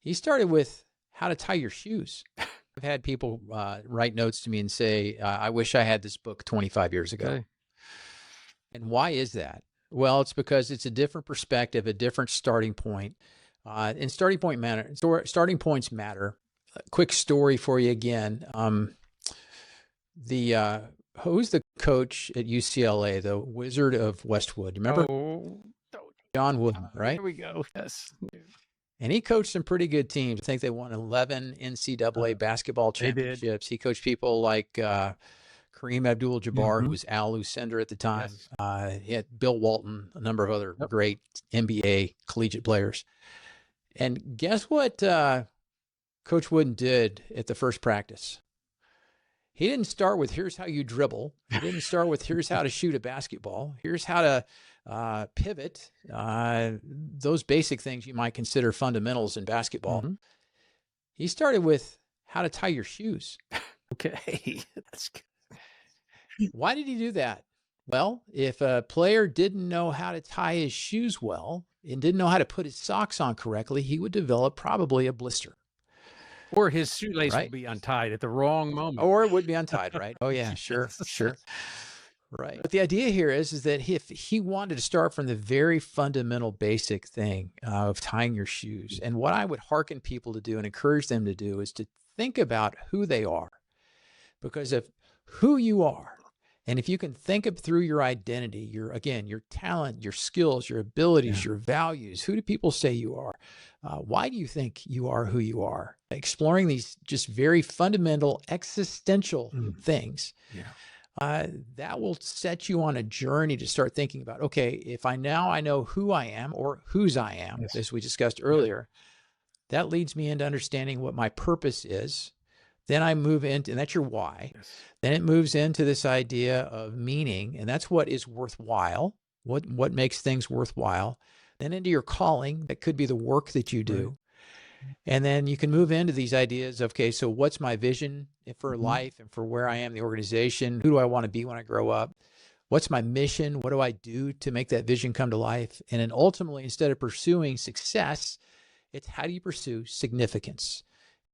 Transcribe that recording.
He started with how to tie your shoes. I've had people write notes to me and say, I wish I had this book 25 years ago. Okay. And why is that? Well, it's because it's a different perspective, a different starting point. And starting points matter. A quick story for you again. Who's the coach at UCLA, the Wizard of Westwood? You remember John Wooden, right? Here we go. Yes. And he coached some pretty good teams. I think they won 11 NCAA basketball They did. championships. He coached people like Kareem Abdul-Jabbar, who was Al Lucender at the time. Yes. He had Bill Walton, a number of other great NBA collegiate players. And guess what Coach Wooden did at the first practice? He didn't start with, here's how you dribble. He didn't start with, here's how to shoot a basketball. Here's how to pivot. Those basic things you might consider fundamentals in basketball. He started with how to tie your shoes. Okay. That's good. Why did he do that? Well, if a player didn't know how to tie his shoes well and didn't know how to put his socks on correctly, he would develop probably a blister. Or his shoelace would be untied at the wrong moment. Or it would be untied, right? Oh, yeah, sure. Right. But the idea here is that if he wanted to start from the very fundamental basic thing of tying your shoes, and what I would hearken people to do and encourage them to do is to think about who they are. Because of who you are, and if you can think of through your identity, your talent, your skills, your abilities, your values, who do people say you are? Why do you think you are who you are? Exploring these just very fundamental existential things. That will set you on a journey to start thinking about, okay, if I know who I am or whose I am, as we discussed earlier, that leads me into understanding what my purpose is. Then I move into, and that's your why. Then it moves into this idea of meaning, and that's what is worthwhile, what makes things worthwhile. Then into your calling, that could be the work that you do. And then you can move into these ideas of, okay, so what's my vision for life and for where I am in the organization? Who do I want to be when I grow up? What's my mission? What do I do to make that vision come to life? And then ultimately, instead of pursuing success, it's how do you pursue significance?